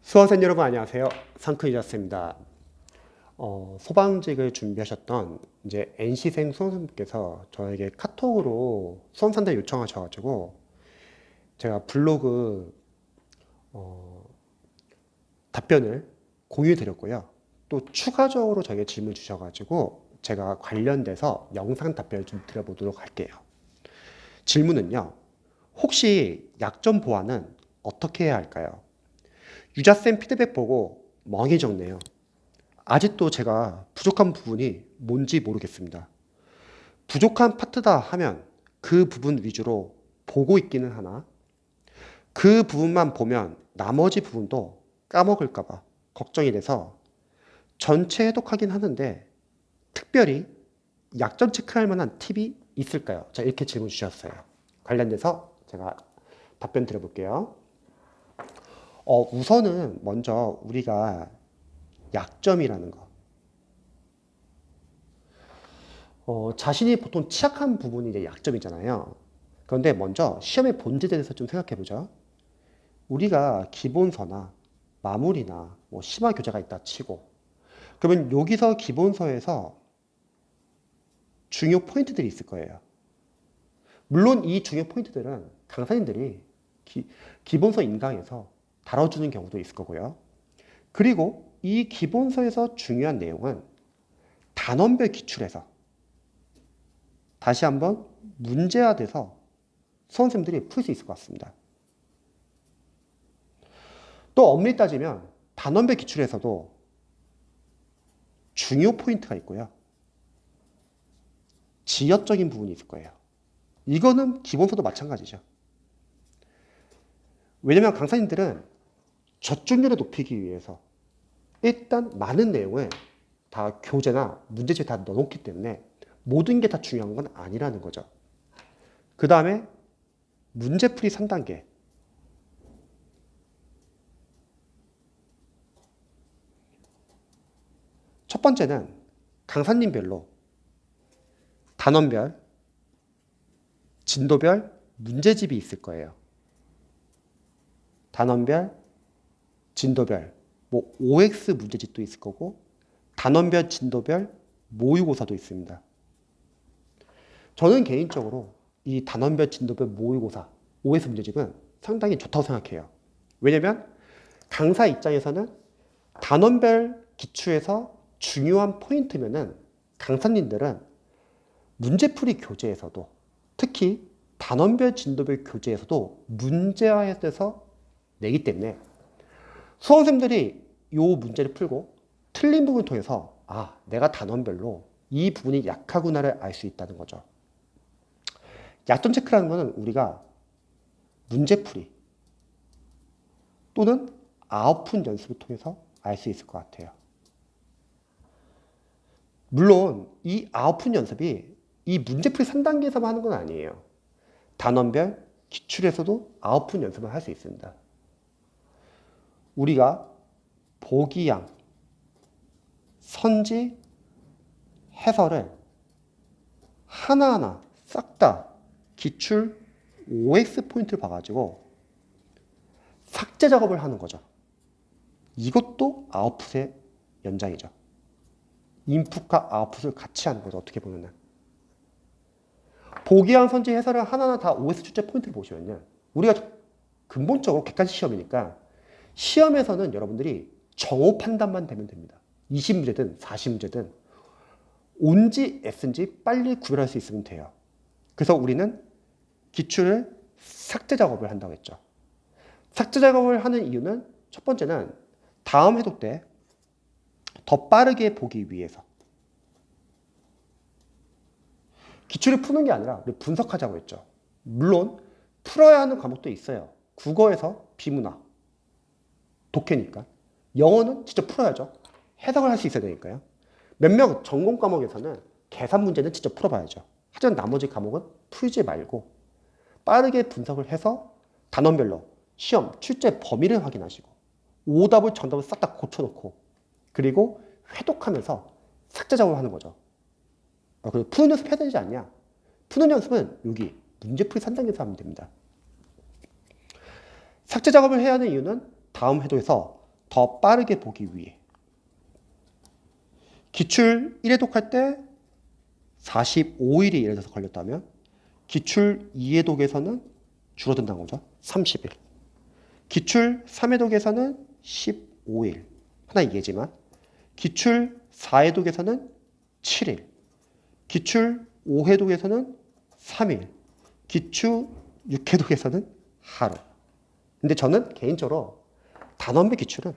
수험생 여러분 안녕하세요. 상크이자스입니다. 소방직을 준비하셨던 이제 NC생 수험생분께서 저에게 카톡으로 수험 상담 요청하셔가지고 제가 블로그 답변을 공유해 드렸고요. 또 추가적으로 저에게 질문 주셔가지고 제가 관련돼서 영상 답변을 좀 드려보도록 할게요. 질문은요. 혹시 약점 보완은 어떻게 해야 할까요? 유자쌤 피드백 보고 멍이 적네요. 아직도 제가 부족한 부분이 뭔지 모르겠습니다. 부족한 파트다 하면 그 부분 위주로 보고 있기는 하나 그 부분만 보면 나머지 부분도 까먹을까봐 걱정이 돼서 전체 해독하긴 하는데 특별히 약점 체크할 만한 팁이 있을까요? 자, 이렇게 질문 주셨어요. 관련돼서 제가 답변 드려볼게요. 우선은 먼저 우리가 약점이라는 거. 자신이 보통 취약한 부분이 이제 약점이잖아요. 그런데 먼저 시험의 본질에 대해서 좀 생각해 보죠. 우리가 기본서나 마무리나 뭐 심화 교재가 있다 치고, 그러면 여기서 기본서에서 중요 포인트들이 있을 거예요. 물론 이 중요 포인트들은 강사님들이 기본서 인강에서 다뤄주는 경우도 있을 거고요. 그리고 이 기본서에서 중요한 내용은 단원별 기출에서 다시 한번 문제화돼서 수험생들이 풀 수 있을 것 같습니다. 또 엄밀히 따지면 단원별 기출에서도 중요 포인트가 있고요. 지역적인 부분이 있을 거예요. 이거는 기본서도 마찬가지죠. 왜냐면 강사님들은 적중률을 높이기 위해서 일단 많은 내용을 다 교재나 문제집에 다 넣어놓기 때문에 모든 게 다 중요한 건 아니라는 거죠. 그 다음에 문제풀이 3단계. 첫 번째는 강사님별로 단원별, 진도별 문제집이 있을 거예요. 단원별, 진도별, 뭐 OX 문제집도 있을 거고 단원별, 진도별 모의고사도 있습니다. 저는 개인적으로 이 단원별, 진도별 모의고사, OX 문제집은 상당히 좋다고 생각해요. 왜냐면 강사 입장에서는 단원별 기출에서 중요한 포인트면은 강사님들은 문제풀이 교재에서도 특히 단원별, 진도별 교재에서도 문제화해서 내기 때문에 수험생들이 이 문제를 풀고 틀린 부분을 통해서 아, 내가 단원별로 이 부분이 약하구나를 알 수 있다는 거죠. 약점 체크라는 것은 우리가 문제풀이 또는 아웃풋 연습을 통해서 알 수 있을 것 같아요. 물론 이 아웃풋 연습이 이 문제풀이 3단계에서만 하는 건 아니에요. 단원별 기출에서도 아웃풋 연습을 할 수 있습니다. 우리가 보기양, 선지, 해설을 하나하나 싹 다 기출 OX 포인트를 봐가지고 삭제 작업을 하는 거죠. 이것도 아웃풋의 연장이죠. 인풋과 아웃풋을 같이 하는 거죠. 어떻게 보면은. 보기양, 선지, 해설을 하나하나 다 OX 출제 포인트를 보시면요. 우리가 근본적으로 객관식 시험이니까 시험에서는 여러분들이 정오 판단만 되면 됩니다. 20문제든 40문제든 온지 S인지 빨리 구별할 수 있으면 돼요. 그래서 우리는 기출을 삭제 작업을 한다고 했죠. 삭제 작업을 하는 이유는 첫 번째는 다음 해독 때 더 빠르게 보기 위해서. 기출을 푸는 게 아니라 우리 분석하자고 했죠. 물론 풀어야 하는 과목도 있어요. 국어에서 비문화, 독해니까. 영어는 직접 풀어야죠. 해석을 할 수 있어야 되니까요. 몇몇 전공 과목에서는 계산 문제는 직접 풀어봐야죠. 하지만 나머지 과목은 풀지 말고 빠르게 분석을 해서 단원별로 시험 출제 범위를 확인하시고 오답을 정답을 싹 다 고쳐놓고 그리고 회독하면서 삭제 작업을 하는 거죠. 그리고 푸는 연습 해야 되지 않냐? 푸는 연습은 여기 문제풀이 3단계에서 하면 됩니다. 삭제 작업을 해야 하는 이유는 다음 해도에서 더 빠르게 보기 위해. 기출 1회독 할 때 45일이 예를 들어서 걸렸다면 기출 2회독에서는 줄어든다는 거죠. 30일. 기출 3회독에서는 15일. 하나 예지만 기출 4회독에서는 7일. 기출 5회독에서는 3일. 기출 6회독에서는 하루. 근데 저는 개인적으로 단원배 기출은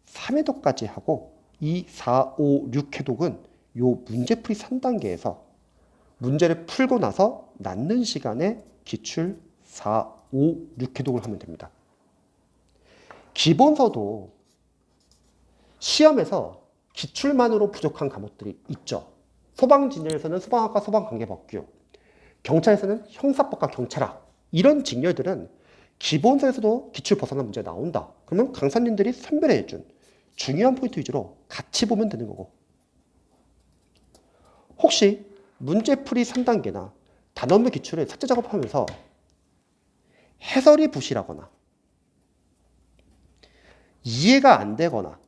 3회독까지 하고 2, 4, 5, 6회독은 요 문제풀이 3단계에서 문제를 풀고 나서 남는 시간에 기출 4, 5, 6회독을 하면 됩니다. 기본서도 시험에서 기출만으로 부족한 과목들이 있죠. 소방진열에서는 소방학과 소방관계법규, 경찰에서는 형사법과 경찰학, 이런 직렬들은 기본서에서도 기출 벗어난 문제가 나온다. 그러면 강사님들이 선별해준 중요한 포인트 위주로 같이 보면 되는 거고, 혹시 문제풀이 3단계나 단원배 기출을 삭제 작업하면서 해설이 부실하거나 이해가 안 되거나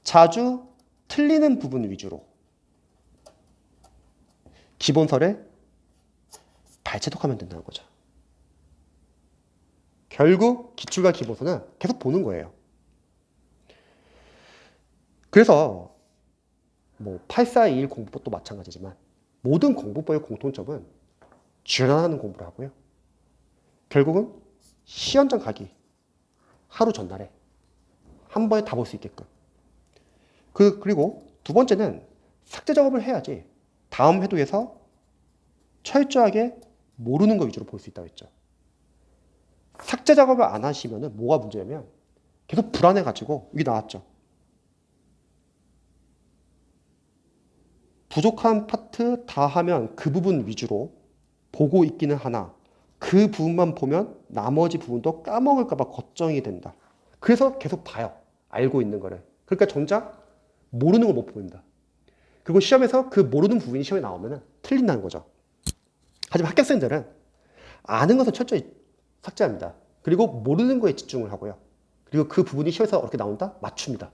자주 틀리는 부분 위주로 기본서를 발췌독하면 된다는 거죠. 결국 기출과 기본서는 계속 보는 거예요. 그래서 8421 공부법도 마찬가지지만 모든 공부법의 공통점은 줄여나가는 공부를 하고요. 결국은 시험장 가기 하루 전날에 한 번에 다 볼 수 있게끔. 그리고 두 번째는 삭제 작업을 해야지 다음 회독에서 철저하게 모르는 거 위주로 볼 수 있다고 했죠. 삭제 작업을 안 하시면 뭐가 문제냐면 계속 불안해가지고 여기 나왔죠. 부족한 파트 다 하면 그 부분 위주로 보고 있기는 하나 그 부분만 보면 나머지 부분도 까먹을까 봐 걱정이 된다. 그래서 계속 봐요. 알고 있는 거를. 그러니까 정작 모르는 걸 못 봅니다. 그리고 시험에서 그 모르는 부분이 시험에 나오면 틀린다는 거죠. 하지만 합격생들은 아는 것은 철저히 삭제합니다. 그리고 모르는 거에 집중을 하고요. 그리고 그 부분이 시험에서 어떻게 나온다? 맞춥니다.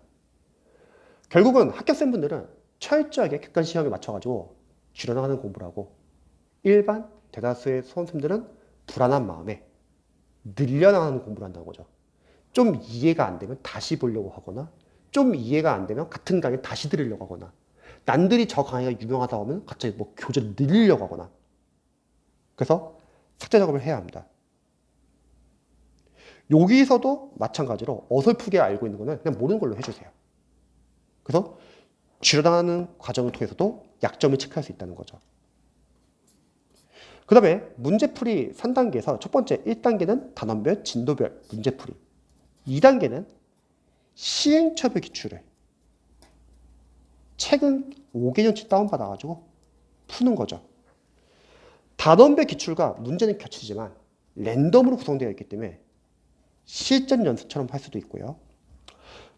결국은 합격생분들은 철저하게 객관 시험에 맞춰가지고 줄여나가는 공부를 하고 일반 대다수의 수험생들은 불안한 마음에 늘려나가는 공부를 한다는 거죠. 좀 이해가 안 되면 다시 보려고 하거나 좀 이해가 안 되면 같은 강의 다시 들으려고 하거나 남들이 저 강의가 유명하다 하면 갑자기 교재를 늘리려고 하거나 그래서 삭제 작업을 해야 합니다. 여기서도 마찬가지로 어설프게 알고 있는 거는 그냥 모르는 걸로 해주세요. 그래서 줄여나가는 과정을 통해서도 약점을 체크할 수 있다는 거죠. 그 다음에 문제풀이 3단계에서 첫 번째 1단계는 단원별, 진도별 문제풀이 2단계는 시행처별 기출을 책은 5개년치 다운받아가지고 푸는 거죠. 단원별 기출과 문제는 겹치지만 랜덤으로 구성되어 있기 때문에 실전 연습처럼 할 수도 있고요.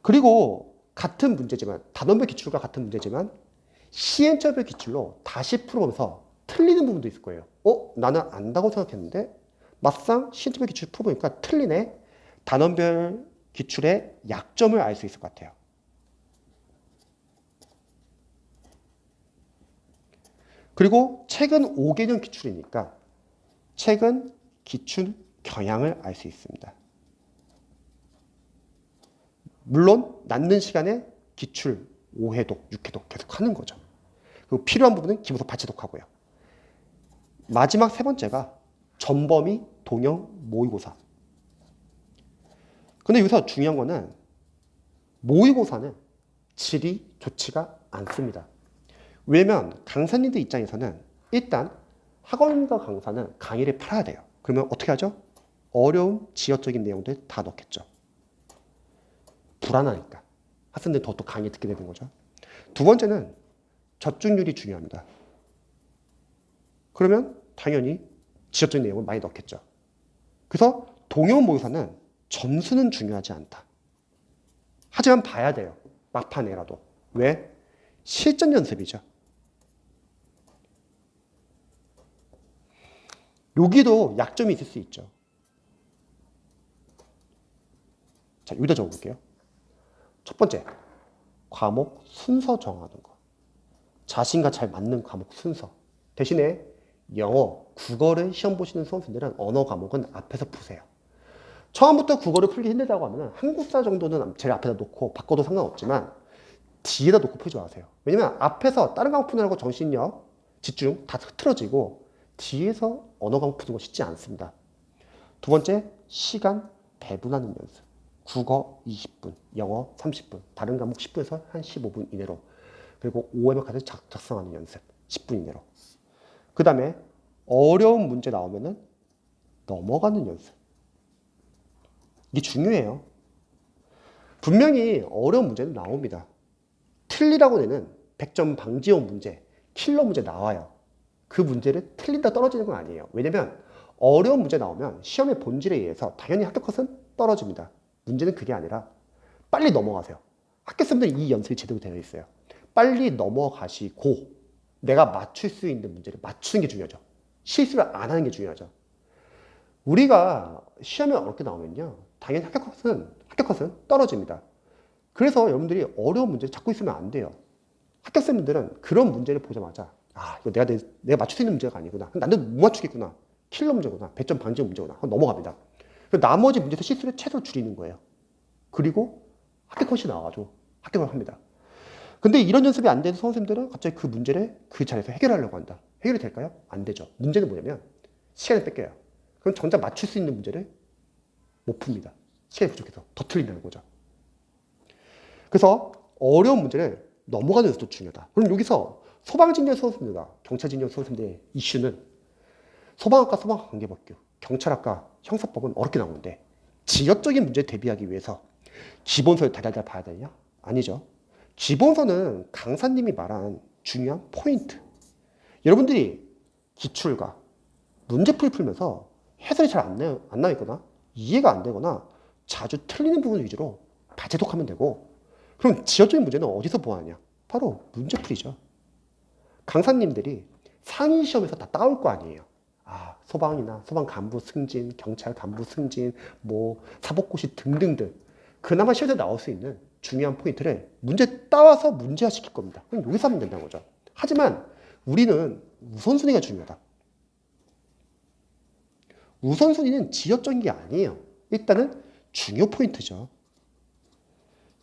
그리고 같은 문제지만 단원별 기출과 같은 문제지만 시행처별 기출로 다시 풀어보면서 틀리는 부분도 있을 거예요. 나는 안다고 생각했는데 막상 시행처별 기출 풀어보니까 틀리네. 단원별 기출의 약점을 알 수 있을 것 같아요. 그리고 책은 5개년 기출이니까 책은 기출 경향을 알 수 있습니다. 물론 남는 시간에 기출 5회독, 6회독 계속 하는 거죠. 그리고 필요한 부분은 기본서 발췌독하고요. 마지막 세 번째가 전범위, 동형, 모의고사. 근데 여기서 중요한 거는 모의고사는 질이 좋지가 않습니다. 왜냐면 강사님들 입장에서는 일단 학원과 강사는 강의를 팔아야 돼요. 그러면 어떻게 하죠? 어려운 지역적인 내용들 다 넣겠죠. 불안하니까. 학생들 더 강의 듣게 되는 거죠. 두 번째는 접근율이 중요합니다. 그러면 당연히 지역적인 내용을 많이 넣겠죠. 그래서 동형 모의고사는 점수는 중요하지 않다. 하지만 봐야 돼요. 막판에라도. 왜? 실전 연습이죠. 여기도 약점이 있을 수 있죠. 자, 여기다 적어볼게요. 첫 번째, 과목 순서 정하는 거. 자신과 잘 맞는 과목 순서. 대신에 영어, 국어를 시험 보시는 수험생들은 언어 과목은 앞에서 푸세요. 처음부터 국어를 풀기 힘들다고 하면 한국사 정도는 제일 앞에다 놓고 바꿔도 상관없지만 뒤에다 놓고 풀지 마세요. 왜냐면 앞에서 다른 과목 푸느라고 정신력, 집중 다 흐트러지고 뒤에서 언어 과목 푸는 거 쉽지 않습니다. 두 번째, 시간 배분하는 연습. 국어 20분, 영어 30분, 다른 과목 10분에서 한 15분 이내로. 그리고 OMR 카드 작성하는 연습 10분 이내로. 그 다음에 어려운 문제 나오면은 넘어가는 연습. 이게 중요해요. 분명히 어려운 문제는 나옵니다. 틀리라고 내는 100점 방지용 문제, 킬러 문제 나와요. 그 문제를 틀린다 떨어지는 건 아니에요. 왜냐면 어려운 문제 나오면 시험의 본질에 의해서 당연히 합격 컷은 떨어집니다. 문제는 그게 아니라 빨리 넘어가세요. 학교생들이 이 연습이 제대로 되어 있어요. 빨리 넘어가시고 내가 맞출 수 있는 문제를 맞추는 게 중요하죠. 실수를 안 하는 게 중요하죠. 우리가 시험이 어렵게 나오면요, 당연히 합격 컷은 떨어집니다. 그래서 여러분들이 어려운 문제를 잡고 있으면 안 돼요. 합격생분들은 그런 문제를 보자마자 이거 내가 맞출 수 있는 문제가 아니구나. 나는 못 맞추겠구나. 킬러 문제구나. 100점 방지 문제구나. 넘어갑니다. 나머지 문제에서 실수를 최소 줄이는 거예요. 그리고 합격 컷이 나와가지고 합격을 합니다. 근데 이런 연습이 안 되는 선생님들은 갑자기 그 문제를 그 자리에서 해결하려고 한다. 해결이 될까요? 안 되죠. 문제는 뭐냐면 시간을 뺏겨요. 그럼 정작 맞출 수 있는 문제를 못 풉니다. 시간이 부족해서 더 틀린다는 거죠. 그래서 어려운 문제를 넘어가는 연습도 중요하다. 그럼 여기서 소방진열 수험생들과 경찰진열 수험생들의 이슈는 소방학과 소방관계법규, 경찰학과 형사법은 어렵게 나오는데 지역적인 문제에 대비하기 위해서 기본서를 달달달 봐야 되냐? 아니죠. 기본서는 강사님이 말한 중요한 포인트. 여러분들이 기출과 문제풀이 풀면서 해설이 잘 안 나와 있거나 이해가 안 되거나 자주 틀리는 부분 위주로 다재독하면 되고, 그럼 지역적인 문제는 어디서 보아하냐? 바로 문제풀이죠. 강사님들이 상위 시험에서 다 따올 거 아니에요. 소방이나 소방 간부 승진, 경찰 간부 승진, 사법고시 등등등 그나마 시험에서 나올 수 있는 중요한 포인트를 문제 따와서 문제화 시킬 겁니다. 그럼 여기서 하면 된다는 거죠. 하지만 우리는 우선순위가 중요하다. 우선순위는 지역적인 게 아니에요. 일단은 중요 포인트죠.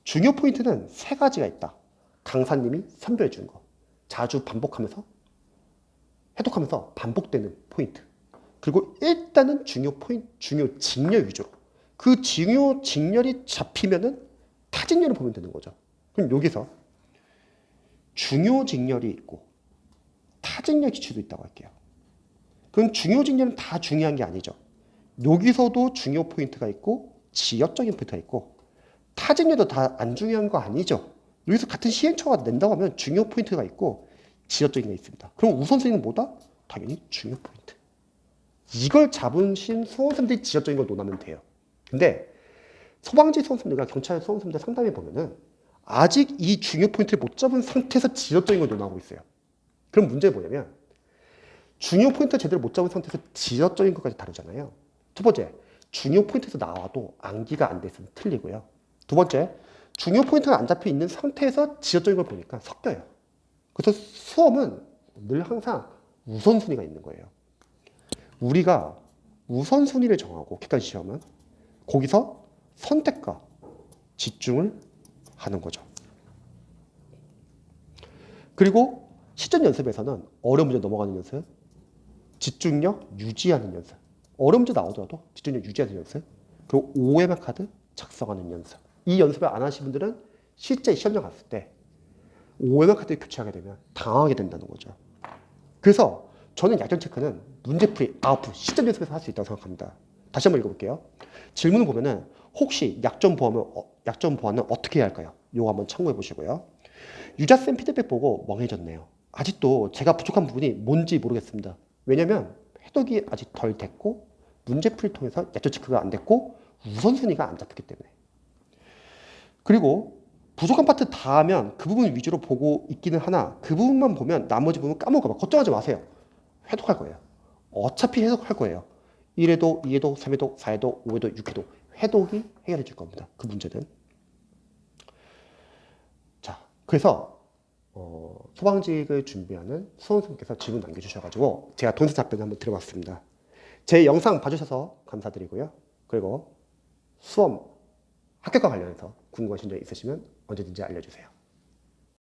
중요 포인트는 세 가지가 있다. 강사님이 선별해 주는 거. 자주 반복하면서 해독하면서 반복되는 포인트. 그리고 일단은 중요 직렬 위주로. 그 중요 직렬이 잡히면은 타직렬을 보면 되는 거죠. 그럼 여기서 중요 직렬이 있고 타직렬 기출도 있다고 할게요. 그럼 중요 직렬은 다 중요한 게 아니죠. 여기서도 중요 포인트가 있고 지역적인 포인트가 있고 타직렬도 다 안 중요한 거 아니죠. 여기서 같은 시행처가 낸다고 하면 중요 포인트가 있고 지역적인 게 있습니다. 그럼 우선순위는 뭐다? 당연히 중요 포인트. 이걸 잡으신 수험생들이 지역적인 걸 논하면 돼요. 근데 소방지 수험생들과 경찰 수험생들 상담해 보면은 아직 이 중요 포인트를 못 잡은 상태에서 지역적인 걸 논하고 있어요. 그럼 문제는 뭐냐면 중요 포인트 제대로 못 잡은 상태에서 지역적인 것까지 다르잖아요. 첫 번째, 중요 포인트에서 나와도 암기가 안 돼 있으면 틀리고요. 두 번째, 중요 포인트가 안 잡혀 있는 상태에서 지역적인 걸 보니까 섞여요. 그래서 수험은 늘 항상 우선순위가 있는 거예요. 우리가 우선순위를 정하고 객관 시험은 거기서 선택과 집중을 하는 거죠. 그리고 시전 연습에서는 어려운 문제 넘어가는 연습, 집중력 유지하는 연습, 어려운 문제 나오더라도 집중력 유지하는 연습, 그리고 OMR 카드 작성하는 연습. 이 연습을 안 하신 분들은 실제 시험장 갔을 때 OMR 카드를 교체하게 되면 당황하게 된다는 거죠. 그래서 저는 약점 체크는 문제풀이, 아웃풋, 시전 연습에서 할 수 있다고 생각합니다. 다시 한번 읽어볼게요. 질문을 보면은 혹시 약점 보완은 어떻게 해야 할까요? 이거 한번 참고해 보시고요. 유자쌤 피드백 보고 멍해졌네요. 아직도 제가 부족한 부분이 뭔지 모르겠습니다. 왜냐면 해독이 아직 덜 됐고 문제풀이 통해서 약점 체크가 안 됐고 우선순위가 안 잡혔기 때문에. 그리고 부족한 파트 다 하면 그 부분 위주로 보고 있기는 하나 그 부분만 보면 나머지 부분 까먹어봐. 걱정하지 마세요. 해독할 거예요. 어차피 해독할 거예요. 1회독, 2회독, 3회독, 4회독, 5회독, 6회독 해독이 해결해 줄 겁니다. 그 문제는. 그래서 소방직을 준비하는 수험생께서 질문 남겨주셔가지고 제가 동사 답변을 한번 드려봤습니다. 제 영상 봐주셔서 감사드리고요. 그리고 수험 합격과 관련해서 궁금하신 점 있으시면 언제든지 알려주세요.